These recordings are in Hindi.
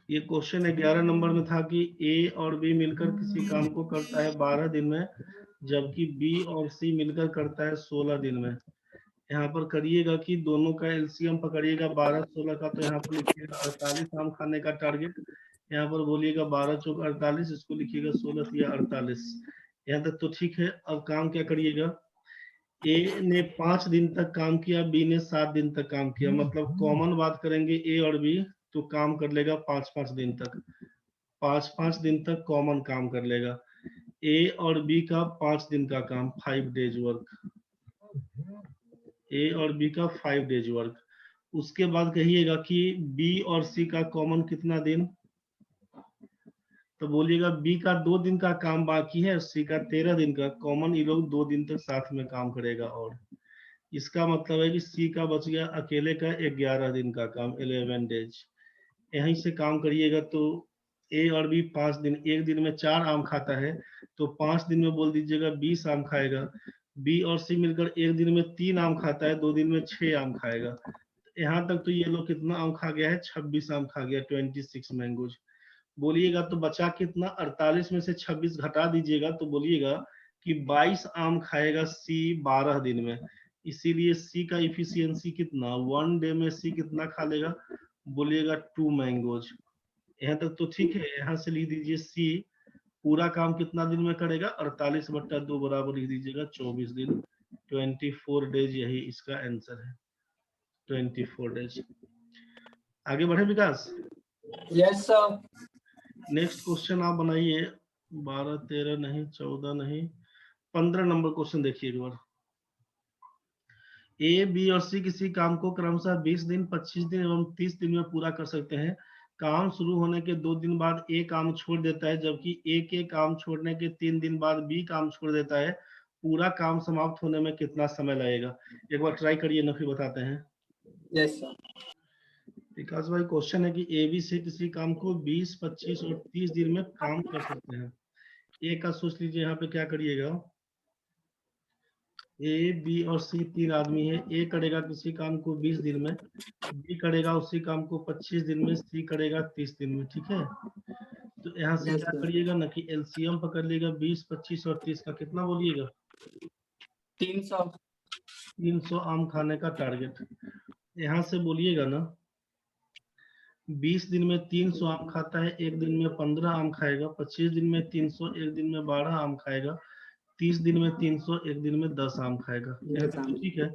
ये क्वेश्चन 11 नंबर में था कि ए और बी मिलकर किसी काम को करता है 12 दिन में, जबकि बी और सी मिलकर करता है 16 दिन में। यहाँ पर करिएगा कि दोनों का एलसीएम पकड़िएगा 12 16 का, तो यहाँ पर लिखिएगा 48 आम खाने का टारगेट। यहाँ पर बोलिएगा 12 चौक 48, इसको लिखिएगा 16 या 48। यहाँ तक तो ठीक है। अब काम क्या करिएगा, ए ने 5 दिन तक काम किया, बी ने 7 दिन तक काम किया, मतलब कॉमन बात करेंगे ए और बी, तो काम कर लेगा 5-5 दिन तक। 5-5 दिन तक कॉमन काम कर लेगा। ए और बी का 5 दिन का काम, 5 डेज वर्क। ए और बी का 5 डेज वर्क। उसके बाद कहिएगा कि बी और सी का कॉमन कितना दिन, तो बोलिएगा बी का 2 दिन का काम बाकी है, सी का 13 दिन का। कॉमन ये लोग 2 दिन तक साथ में काम करेगा। और इसका मतलब है कि सी का बच गया अकेले का 11 दिन का काम, 11 डेज। यहीं से काम करिएगा तो ए और बी 5 दिन, एक दिन में 4 आम खाता है, तो 5 दिन में बोल दीजिएगा 20 आम खाएगा। बी और सी मिलकर एक दिन में 3 आम खाता है, 2 दिन में 6 आम खाएगा। यहाँ तक तो ये लोग कितना आम खा गया है, 26 आम खा गया, 26 मैंगोज। बोलिएगा तो बचा कितना, 48 में से 26 घटा दीजिएगा तो बोलिएगा कि 22 आम खाएगा सी 12 दिन में। इसीलिए सी का इफिशियंसी कितना, 1 डे में सी कितना खा लेगा, बोलिएगा 2 मैंगोज। यहाँ तक तो ठीक है। यहाँ से लिख दीजिए सी पूरा काम कितना दिन में करेगा, 48/2 बराबर लिख दीजिएगा 24 दिन, 24 डेज। यही इसका आंसर है, 24 डेज। आगे बढ़े विकास। Yes sir. नेक्स्ट क्वेश्चन आप बनाइए। 12 13 नहीं, 14 नहीं, 15 नंबर क्वेश्चन देखिए एक बार। ए बी और सी किसी काम को क्रमशः 20 दिन 25 दिन एवं 30 दिन में पूरा कर सकते हैं। काम शुरू होने के 2 दिन बाद ए काम छोड़ देता है, जबकि ए के काम छोड़ने के 3 दिन बाद बी काम छोड़ देता है। पूरा काम समाप्त होने में कितना समय लगेगा, एक बार ट्राई करिए ना, फिर बताते हैं। Yes sir. विकास भाई क्वेश्चन है कि ए बी से किसी काम को 20 25 और 30 दिन में काम कर सकते हैं। ए का सोच लीजिए, यहाँ पे क्या करिएगा, ए बी और सी 3 आदमी है। ए करेगा किसी काम को 20 दिन में, बी करेगा उसी काम को 25 दिन में, सी करेगा 30 दिन में। ठीक है, तो यहाँ से क्या करिएगा ना कि एलसीएम पकड़ लीजिएगा, 20 25 और 30 का कितना बोलिएगा, 300। 300 आम खाने का टारगेट। यहाँ से बोलिएगा ना 20 दिन में 300 आम खाता है, एक दिन में 15 आम खाएगा, 25 दिन में 300, एक दिन में 12 आम खाएगा, 30 दिन में 300, एक दिन में 10 आम खाएगा। ठीक है।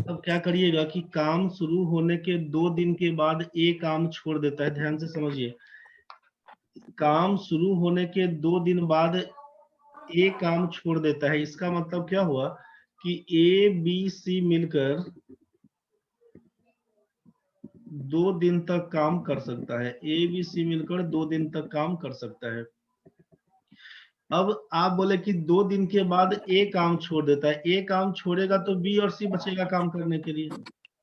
अब क्या करिएगा कि काम शुरू होने के 2 दिन के बाद ए काम छोड़ देता है। ध्यान से समझिए, काम शुरू होने के 2 दिन बाद ए काम छोड़ देता है। इसका मतलब क्या हुआ कि ए बी सी मिलकर 2 दिन तक काम कर सकता है। ए बी सी मिलकर 2 दिन तक काम कर सकता है। अब आप बोले कि 2 दिन के बाद ए काम छोड़ देता है, ए काम छोड़ेगा तो बी और सी बचेगा काम करने के लिए।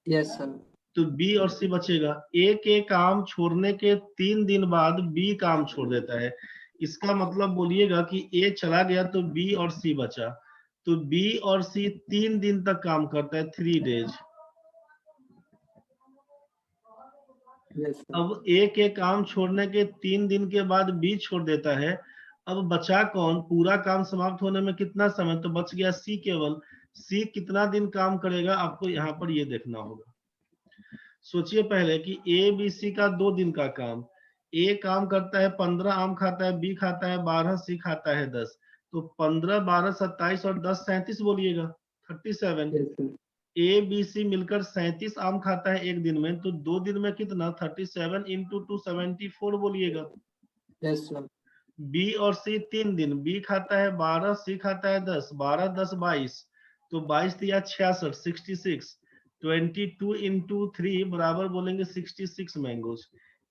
Yes sir. तो बी और सी बचेगा। ए के काम छोड़ने के 3 दिन बाद बी काम छोड़ देता है। इसका मतलब बोलिएगा कि ए चला गया तो बी और सी बचा, तो बी और सी 3 दिन तक काम करता है, 3 डेज। अब ए के काम छोड़ने के 3 दिन के बाद बी छोड़ देता है। अब बचा कौन, पूरा काम समाप्त होने में कितना समय, तो बच गया सी केवल। सी कितना दिन काम करेगा, आपको यहाँ पर ये देखना होगा। सोचिए पहले कि ए बी सी का 2 दिन का काम, ए काम करता है 15 आम खाता है, बी खाता है 12, सी खाता है 10, तो 15 12 27 और 10 37 बोलिएगा, 37। ए बी सी मिलकर 37 आम खाता है एक दिन में, तो 2 दिन में कितना, 37 इंटू 2 74 बोलिएगा। बी और सी 3 दिन, बी खाता है 12, सी खाता है 10, 12 10 22, तो 22 दिया 66, 66, 22 इंटू 3 बराबर बोलेंगे 66 मैंगोज।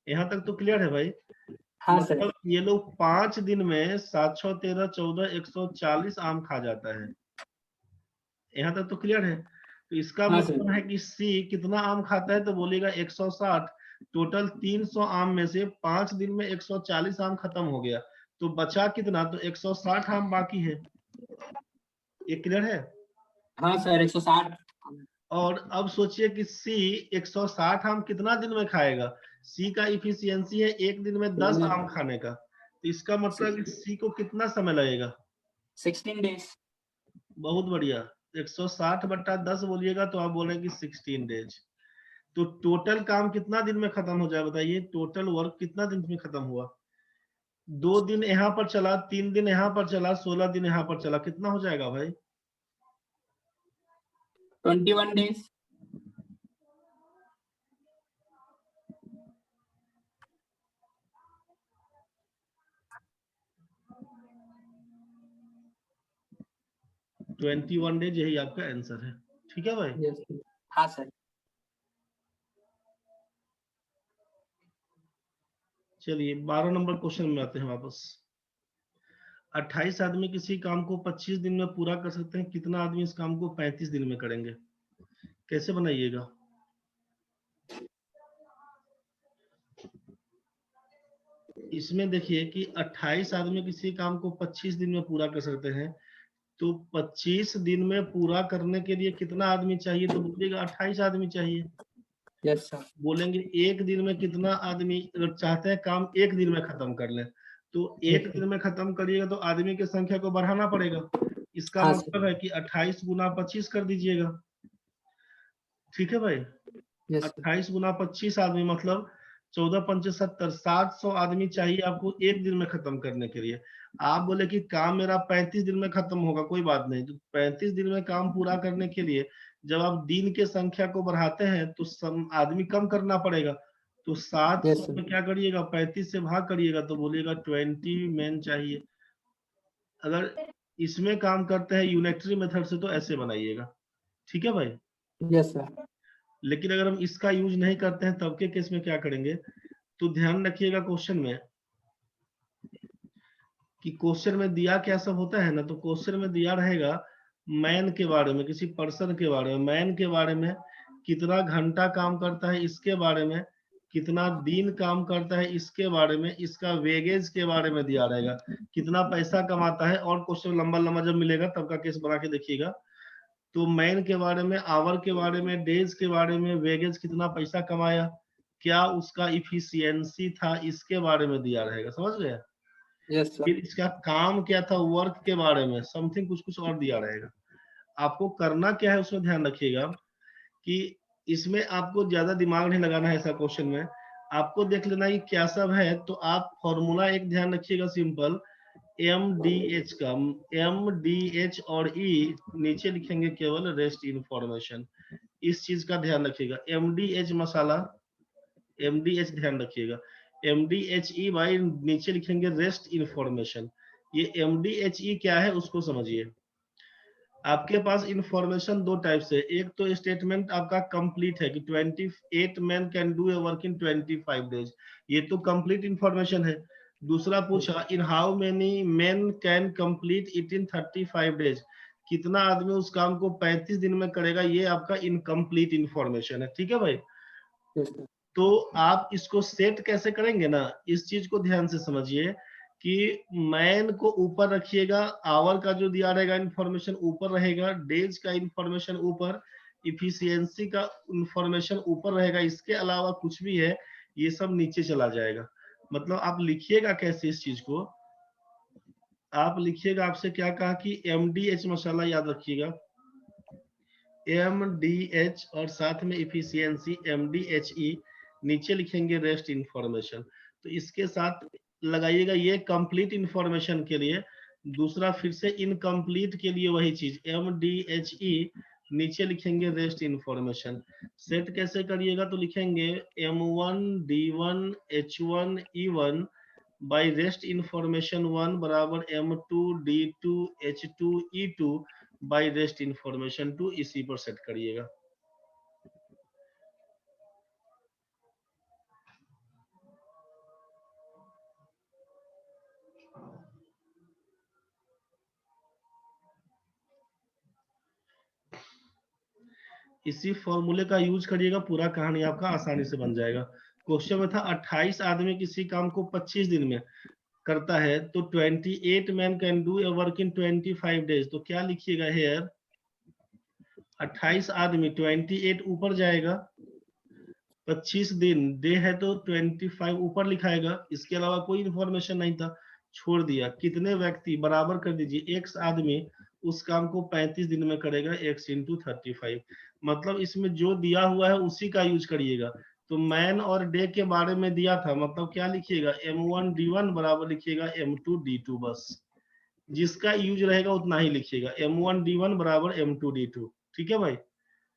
यहाँ तक तो क्लियर है भाई। हाँ मतलब सर। ये लोग 5 दिन में 7 6 13 14 140 आम खा जाता है। यहाँ तक तो क्लियर है। तो इसका मतलब है कि सी कितना आम खाता है, तो बोलेगा 160। टोटल 300 आम में से 5 दिन में 140 आम खत्म हो गया, तो बचा कितना, तो 160 आम बाकी है। ये क्लियर है। हाँ सर, 160। और अब सोचिए कि सी 160 आम कितना दिन में खाएगा, सी का इफिशियंसी है एक दिन में 10 आम खाने का, तो इसका मतलब कि सी को कितना समय लगेगा? 16 डेज। बहुत बढ़िया। 160/10 बोलिएगा तो आप बोलेंगे 16 डेज। तो टोटल काम कितना दिन में खत्म हो जाए बताइए? टोटल वर्क कितना दिन में खत्म हुआ? 2 दिन यहाँ पर चला, 3 दिन यहाँ पर चला, 16 दिन यहाँ पर चला, कितना हो जाएगा भाई? 21 डेज। 21 डेज, यही आपका आंसर है। ठीक है भाई? यस। हाँ सर। चलिए 12 नंबर क्वेश्चन में आते हैं वापस। 28 आदमी किसी काम को 25 दिन में पूरा कर सकते हैं, कितना आदमी इस काम को 35 दिन में करेंगे? कैसे बनाइएगा? इसमें देखिए कि 28 आदमी किसी काम को 25 दिन में पूरा कर सकते हैं, तो 25 दिन में पूरा करने के लिए कितना आदमी चाहिए? तो बोलिएगा 28 आदमी चाहिए। Yes sir. बोलेंगे एक दिन में कितना आदमी, अगर चाहते हैं काम एक दिन में खत्म कर ले, तो एक दिन में खत्म करिएगा तो आदमी की संख्या को बढ़ाना पड़ेगा। इसका हाँ मतलब है कि 28 गुना 25 कर दीजिएगा। ठीक है भाई? Yes sir. 28 गुना 25 आदमी मतलब 14 पंचे 70, 700 आदमी चाहिए आपको एक दिन में खत्म करने के लिए। आप बोले कि काम मेरा 35 दिन में खत्म होगा, कोई बात नहीं, तो 35 दिन में काम पूरा करने के लिए जब आप दिन के संख्या को बढ़ाते हैं तो आदमी कम करना पड़ेगा। तो 700 में क्या करिएगा? 35 से भाग करिएगा तो बोलिएगा 20 मैन चाहिए। अगर इसमें काम करते हैं यूनिटरी मेथड से तो ऐसे बनाइएगा। ठीक है भाई? Yes sir. लेकिन अगर हम इसका यूज नहीं करते हैं तब के केस में क्या करेंगे? तो ध्यान रखिएगा क्वेश्चन में कि क्वेश्चन में दिया क्या सब होता है ना, तो क्वेश्चन में दिया रहेगा मैन के बारे में, किसी पर्सन के बारे में, मैन के बारे में, कितना घंटा काम करता है इसके बारे में, कितना दिन काम करता है इसके बारे में, इसका वेगेज के बारे में दिया रहेगा, कितना पैसा कमाता है। और क्वेश्चन लंबा लंबा जब मिलेगा तब का केस बना के देखिएगा। तो मैन के बारे में, आवर के बारे में, डेज के बारे में, वेगेज कितना पैसा कमाया, क्या उसका इफिशियंसी था, इसके बारे में दिया रहेगा। समझ गए? Yes sir. फिर इसका काम क्या था, वर्क के बारे में समथिंग कुछ कुछ और दिया रहेगा। आपको करना क्या है उसमें ध्यान रखिएगा कि इसमें आपको ज्यादा दिमाग नहीं लगाना है। ऐसा क्वेश्चन में आपको देख लेना कि क्या सब है, तो आप फॉर्मूला एक ध्यान रखिएगा सिंपल, MDH का, MDH और E नीचे लिखेंगे केवल रेस्ट इंफॉर्मेशन। इस चीज का ध्यान रखिएगा। MDH मसाला, MDH ध्यान रखिएगा, MDHE भाई नीचे लिखेंगे रेस्ट इंफॉर्मेशन। ये MDHE क्या है उसको समझिए। आपके पास इंफॉर्मेशन दो टाइप से, एक तो स्टेटमेंट आपका कंप्लीट है कि 28 man can do a work in 25 days, ये तो कंप्लीट इंफॉर्मेशन है। दूसरा पूछा in how many man can complete it in 35 days, कितना आदमी उस काम को 35 दिन में करेगा, ये आपका इनकम्प्लीट इंफॉर्मेशन है। ठीक है भाई? Yes sir. तो आप इसको सेट कैसे करेंगे ना, इस चीज को ध्यान से समझिए कि मैन को ऊपर रखिएगा, आवर का जो दिया रहेगा इंफॉर्मेशन ऊपर रहेगा, डेज का इंफॉर्मेशन ऊपर, इफिशियंसी का इंफॉर्मेशन ऊपर रहेगा, इसके अलावा कुछ भी है ये सब नीचे चला जाएगा। मतलब आप लिखिएगा कैसे इस चीज को? आप लिखिएगा, आपसे क्या कहा कि MDH मसाला याद रखिएगा, MDH और साथ में इफिशियंसी MDHE, नीचे लिखेंगे रेस्ट इंफॉर्मेशन। तो इसके साथ लगाइएगा ये कंप्लीट इंफॉर्मेशन के लिए, दूसरा फिर से इनकम्प्लीट के लिए वही चीज MDHE, नीचे लिखेंगे रेस्ट इंफॉर्मेशन। सेट कैसे करिएगा? तो लिखेंगे M1 D1 H1 E1 by rest information 1 बराबर M2 D2 H2 E2 by rest information 2, इसी पर सेट करिएगा। इसी फॉर्मूले का यूज करिएगा, पूरा कहानी आपका आसानी से बन जाएगा। क्वेश्चन में था 28 आदमी किसी काम को 25 दिन में करता है, तो 28 man can do a work in 25 days. तो क्या लिखिएगा हेयर? 28 आदमी, 28 ऊपर जाएगा, 25 दिन, डे है तो 25 ऊपर लिखाएगा, इसके अलावा कोई इंफॉर्मेशन नहीं था, छोड़ दिया। कितने व्यक्ति बराबर कर दीजिए, x आदमी उस काम को 35 दिन में करेगा, x इंटू 35। मतलब इसमें जो दिया हुआ है उसी का यूज करिएगा। तो मैन और डे के बारे में दिया था, मतलब क्या लिखिएगा, m1d1 बराबर लिखिएगा m2d2, बस जिसका यूज रहेगा उतना ही लिखिएगा, m1d1 बराबर m2d2। ठीक है भाई।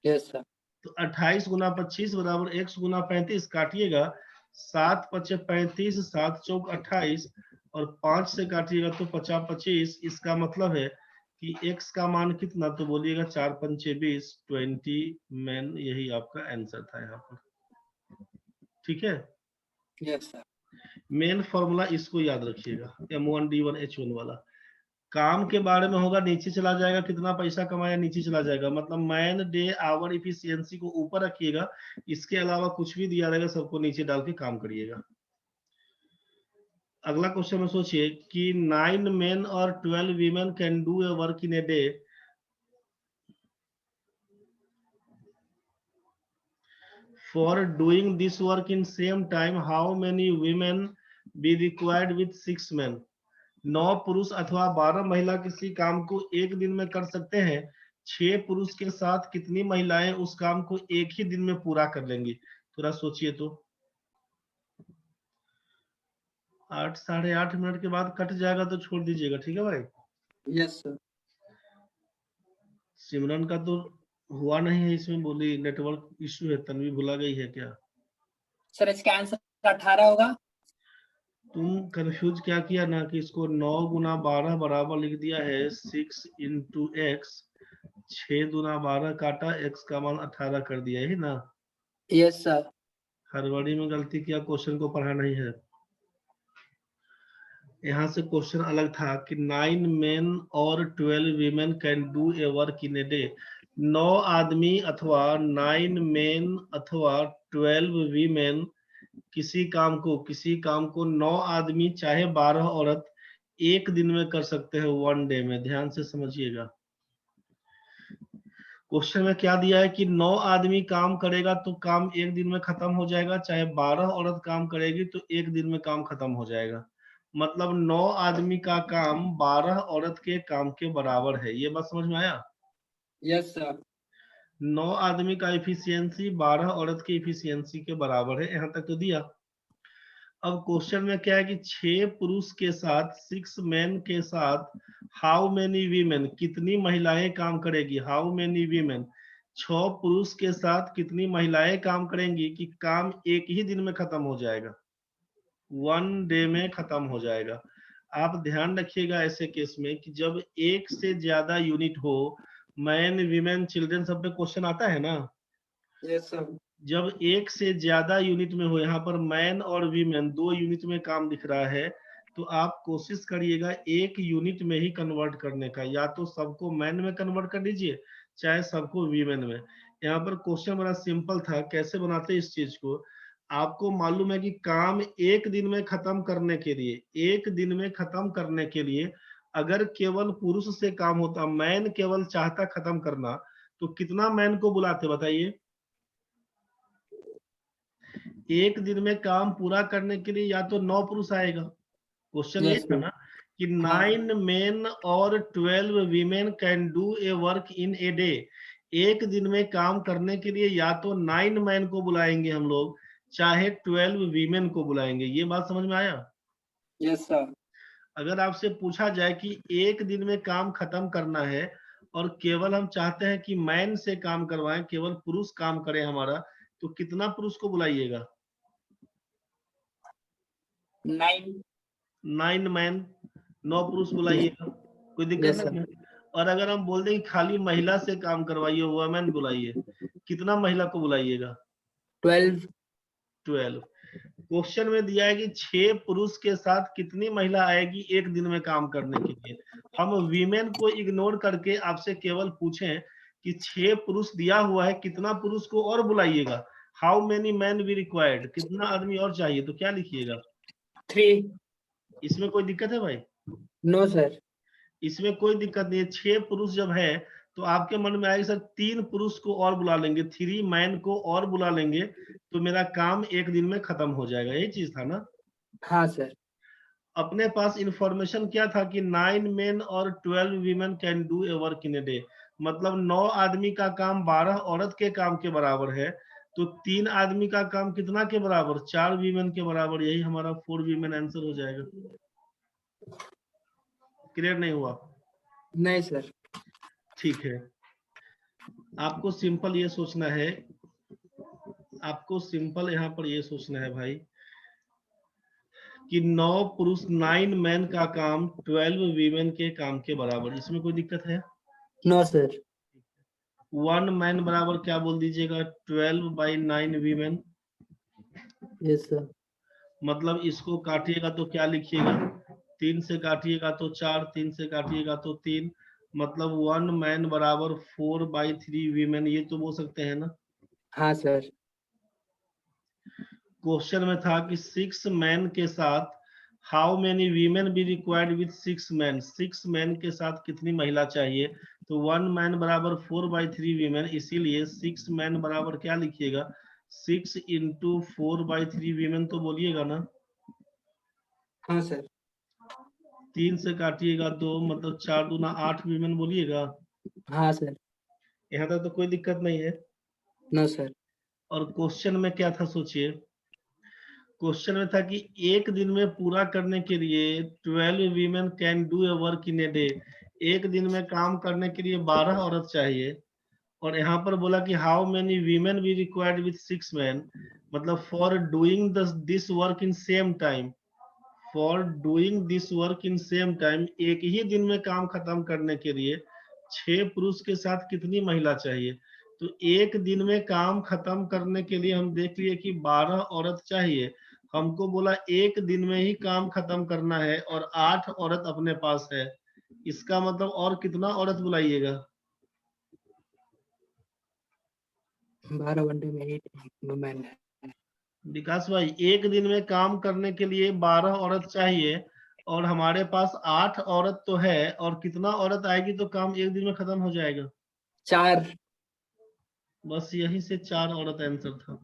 Yes sir. तो 28 गुना 25 बराबर x गुना 35, काटिएगा, 7 पचे 35, 7 चौक 28, और 5 से काटिएगा तो 50 25। इसका मतलब है कि x का मान कितना, तो बोलिएगा 4 पंचे 20, 20 मैन, यही आपका आंसर था यहाँ पर। ठीक है। Yes sir. मेन फॉर्मूला इसको याद रखिएगा, m1d1h1 वाला। काम के बारे में होगा, नीचे चला जाएगा, कितना पैसा कमाया नीचे चला जाएगा, मतलब मैन डे आवर इफिशियंसी को ऊपर रखिएगा, इसके अलावा कुछ भी दिया रहेगा सबको नीचे डाल के काम करिएगा। अगला क्वेश्चन में सोचिए कि 9 मेन और 12 women can do a work in a day. For doing this work in same time how many women be required with 6 main. 9 पुरुष अथवा 12 महिला किसी काम को एक दिन में कर सकते हैं, 6 पुरुष के साथ कितनी महिलाएं उस काम को एक ही दिन में पूरा कर लेंगी। थोड़ा सोचिए तो। 8 साढ़े 8 मिनट के बाद कट जाएगा तो छोड़ दीजिएगा, ठीक है भाई। Yes sir. सिमरन का तो हुआ नहीं है, इसमें बोली नेटवर्क इश्यू है, तन्वी भुला गई है क्या? सर इसका आंसर 18 होगा। तुम कंफ्यूज क्या किया ना कि इसको 9 गुना 12 बराबर लिख दिया है 6 इंटू एक्स, 6 गुना 12 काटा, x का मान 18 कर दिया है ना। Yes sir. हड़बड़ी में गलती किया, क्वेश्चन को पढ़ा नहीं है। यहाँ से क्वेश्चन अलग था कि 9 मेन और 12 women can do a work in a day. 9 आदमी अथवा 9 मेन अथवा 12 वीमेन किसी काम को 9 आदमी चाहे 12 औरत एक दिन में कर सकते हैं, 1 डे में। ध्यान से समझिएगा, क्वेश्चन में क्या दिया है कि 9 आदमी काम करेगा तो काम एक दिन में खत्म हो जाएगा, चाहे 12 औरत काम करेगी तो एक दिन में काम खत्म हो जाएगा। मतलब 9 आदमी का काम 12 औरत के काम के बराबर है। ये बात समझ में आया? Yes sir. 9 आदमी का इफिशियंसी 12 औरत की इफिशियंसी के बराबर है, यहाँ तक तो दिया। अब क्वेश्चन में क्या है कि 6 पुरुष के साथ 6 मैन के साथ हाउ मेनी वीमेन, कितनी महिलाएं काम करेगी, हाउ मेनी वीमेन। 6 पुरुष के साथ कितनी महिलाएं काम करेंगी कि काम एक ही दिन में खत्म हो जाएगा, 1 डे में खत्म हो जाएगा। आप ध्यान रखिएगा ऐसे केस में कि जब एक से ज्यादा यूनिट हो, मैन वीमेन चिल्ड्रन सब पे क्वेश्चन आता है ना। Yes sir. जब एक से ज्यादा यूनिट में हो, यहाँ पर मैन और वीमेन 2 यूनिट में काम दिख रहा है, तो आप कोशिश करिएगा एक यूनिट में ही कन्वर्ट करने का, या तो सबको मैन में कन्वर्ट कर दीजिए, चाहे सबको वीमेन में। यहाँ पर क्वेश्चन बड़ा सिंपल था, कैसे बनाते हैं इस चीज को। आपको मालूम है कि काम एक दिन में खत्म करने के लिए, एक दिन में खत्म करने के लिए अगर केवल पुरुष से काम होता, मैन केवल चाहता खत्म करना, तो कितना मैन को बुलाते बताइए? एक दिन में काम पूरा करने के लिए या तो 9 पुरुष आएगा, क्वेश्चन ये यस था सर। ना कि हाँ 9 मेन और 12 women can do a work in a day. एक दिन में काम करने के लिए या तो 9 मैन को बुलाएंगे हम लोग, चाहे 12 वीमेन को बुलाएंगे। ये बात समझ में आया? Yes sir. अगर आपसे पूछा जाए कि एक दिन में काम खत्म करना है और केवल हम चाहते हैं कि मैन से काम करवाएं, केवल पुरुष काम करे हमारा, तो कितना पुरुष को बुलाइएगा? 9। 9 मैन, 9 पुरुष बुलाइएगा, कोई दिक्कत यस नहीं सर। है। और अगर हम बोल दें कि खाली महिला से काम करवाइए, वुमेन बुलाइए, कितना महिला को बुलाइएगा? 12। 12। क्वेश्चन में दिया है कि 6 पुरुष के साथ कितनी महिला आएगी एक दिन में काम करने के लिए। हम वीमेन को इग्नोर करके आपसे केवल पूछें कि 6 पुरुष दिया हुआ है, कितना पुरुष को और बुलाइएगा, how many man we required, कितना आदमी और चाहिए, तो क्या लिखिएगा? 3। इसमें कोई दिक्कत है भाई? No sir. इसमें कोई दिक्कत नहीं है। 6 पुरुष जब है तो आपके मन में आएगा सर 3 पुरुष को और बुला लेंगे, 3 मैन को और बुला लेंगे तो मेरा काम एक दिन में खत्म हो जाएगा, यही चीज था ना। हाँ सर। अपने पास इंफॉर्मेशन क्या था कि 9 मेन और 12 women can do a work in a day, मतलब 9 आदमी का काम 12 औरत के काम के बराबर है, तो 3 आदमी का काम कितना के बराबर, 4 वीमेन के बराबर, यही हमारा 4 वीमेन आंसर हो जाएगा। क्लियर नहीं हुआ? नहीं सर। ठीक है, आपको सिंपल ये सोचना है, आपको सिंपल यहाँ पर ये सोचना है भाई कि 9 पुरुष 9 मैन का काम 12 वीमेन के काम के बराबर, इसमें कोई दिक्कत है? No sir. 1 मैन बराबर क्या बोल दीजिएगा, 12/9 वीमेन। Yes sir. मतलब इसको काटिएगा तो क्या लिखिएगा, 3 से काटिएगा तो 4, 3 से काटिएगा तो 3, मतलब 1 मैन बराबर 4/3 वीमेन, ये तो बोल सकते हैं ना। हाँ सर। क्वेश्चन में था कि 6 मैन के साथ how many women be required with 6 man, 6 man के साथ कितनी महिला चाहिए, तो 1 मैन बराबर 4/3 वीमेन, इसीलिए 6 मैन बराबर क्या लिखिएगा, 6 इंटू 4/3 वीमेन, तो बोलिएगा ना। हाँ सर। 3 से काटिएगा तो मतलब 4 दूना 8 वीमेन बोलिएगा। हाँ सर। यहाँ तक तो कोई दिक्कत नहीं है। No sir. और क्वेश्चन में क्या था सोचिए, क्वेश्चन में था कि एक दिन में पूरा करने के लिए 12 women can do a work in a day, एक दिन में काम करने के लिए 12 औरत चाहिए, और यहाँ पर बोला कि how many women we required with 6 man, मतलब for doing this work in same time, for doing this work in same time, एक ही दिन में काम खत्म करने के लिए 6 पुरुष के साथ कितनी महिला चाहिए, तो एक दिन में काम खत्म करने के लिए हम देख लिए कि 12 औरत चाहिए, हमको बोला एक दिन में ही काम खत्म करना है और 8 औरत अपने पास है, इसका मतलब और कितना औरत बुलाइएगा। 12 घंटे में 8 वुमेन है। विकास भाई, एक दिन में काम करने के लिए 12 औरत चाहिए और हमारे पास 8 औरत तो है, और कितना औरत आएगी तो काम एक दिन में खत्म हो जाएगा। 4। बस यही से 4 औरत आंसर था।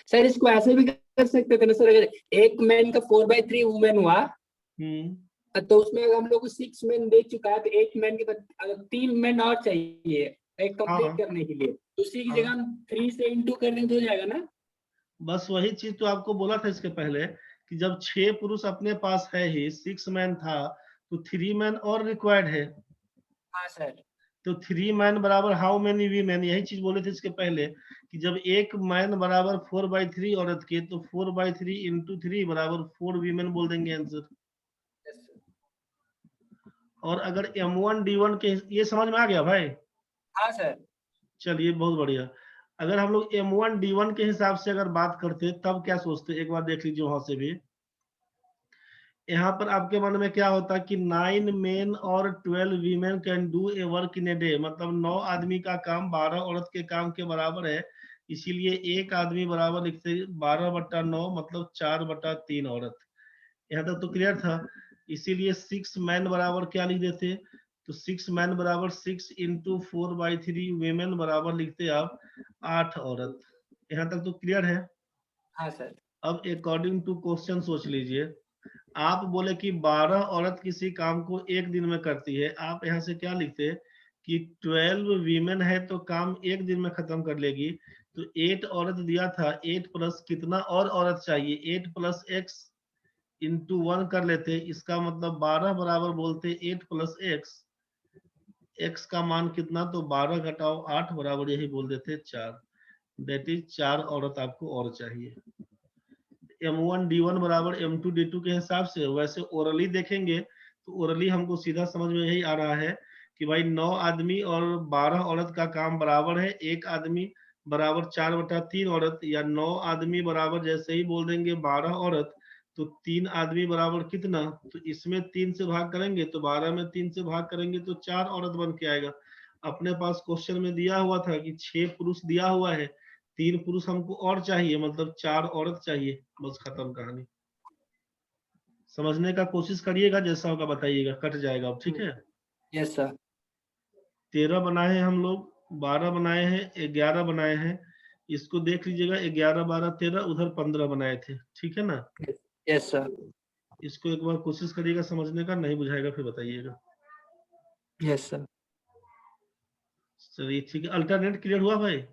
सर इसको ऐसे भी कर सकते थे ना सर, अगर एक मैन का 4/3 वुमेन हुआ तो उसमें अगर हम लोग को 6 मैन दे चुका है तो 8 मैन के बाद अगर 3 मैन और चाहिए एक हाँ कंप्लीट हाँ करने के लिए, तो उसी की हाँ, जगह हम 3 से इंटू कर दें तो हो जाएगा ना। बस वही चीज तो आपको बोला था इसके पहले कि जब 6 पुरुष अपने पास है ही, 6 मैन था, तो 3 मैन और रिक्वायर्ड है, हाँ सर। तो 3 मैन बराबर हाउ मेनी वीमेन, यही चीज बोले थे इसके पहले कि जब एक मैन बराबर 4/3 औरत के, तो 4/3 इंटू 3 बराबर 4 वीमेन बोल देंगे आंसर। Yes sir. और अगर M1D1 के, ये समझ में आ गया भाई? हाँ सर। चलिए बहुत बढ़िया। अगर हम लोग M1D1 के हिसाब से अगर बात करते तब क्या सोचते, एक बार देख लीजिए वहां से भी। यहाँ पर आपके मन में क्या होता कि 9 मेन और 12 women can do a work in a day, मतलब 9 आदमी का काम 12 औरत के काम के बराबर है, इसीलिए एक आदमी बराबर लिखते 12/9, मतलब 4/3 औरत। यहाँ तक तो क्लियर था। इसीलिए 6 मैन बराबर क्या लिख देते, तो 6 मैन बराबर 6 इंटू 4/3 वीमेन बराबर लिखते आप 8 औरत। यहाँ तक तो क्लियर है। हाँ सर। अब अकॉर्डिंग टू क्वेश्चन सोच लीजिए, आप बोले कि 12 औरत किसी काम को एक दिन में करती है, आप यहाँ से क्या लिखते कि 12 वीमेन है तो काम एक दिन में खत्म कर लेगी, तो 8 औरत दिया था, 8 प्लस कितना और औरत चाहिए, 8 प्लस x इंटू 1 कर लेते, इसका मतलब 12 बराबर बोलते 8 प्लस x का मान कितना, तो 12 घटाओ 8 बराबर यही बोल देते 4, दैट इज 4 औरत आपको और चाहिए। M1D1 बराबर M2D2 के हिसाब से, वैसे ओरली देखेंगे तो ओरली हमको सीधा समझ में यही आ रहा है कि भाई 9 आदमी और 12 औरत का काम बराबर है, एक आदमी बराबर 4/3 औरत, या 9 आदमी बराबर जैसे ही बोल देंगे 12 औरत, तो 3 आदमी बराबर कितना, तो इसमें 3 से भाग करेंगे तो 12 में 3 से भाग करेंगे तो 4 औरत बन के आएगा। अपने पास क्वेश्चन में दिया हुआ था कि 6 पुरुष दिया हुआ है, 3 पुरुष हमको और चाहिए, मतलब 4 औरत चाहिए, बस खत्म कहानी। समझने का कोशिश करिएगा, जैसा होगा बताइएगा, कट जाएगा अब, ठीक है। Yes sir. 13 बनाए हैं हम लोग, 12 बनाए हैं, 11 बनाए हैं। इसको देख लीजिएगा, 11, 12, 13, उधर 15 बनाए थे, ठीक है ना। Yes sir. इसको एक बार कोशिश करिएगा समझने का, नहीं बुझाएगा फिर बताइएगा। Yes sir. चलिए ठीक है, अल्टरनेट क्लियर हुआ भाई?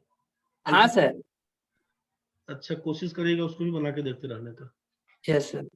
हाँ सर। अच्छा, कोशिश करिएगा उसको भी बना के देखते रहने का। Yes sir.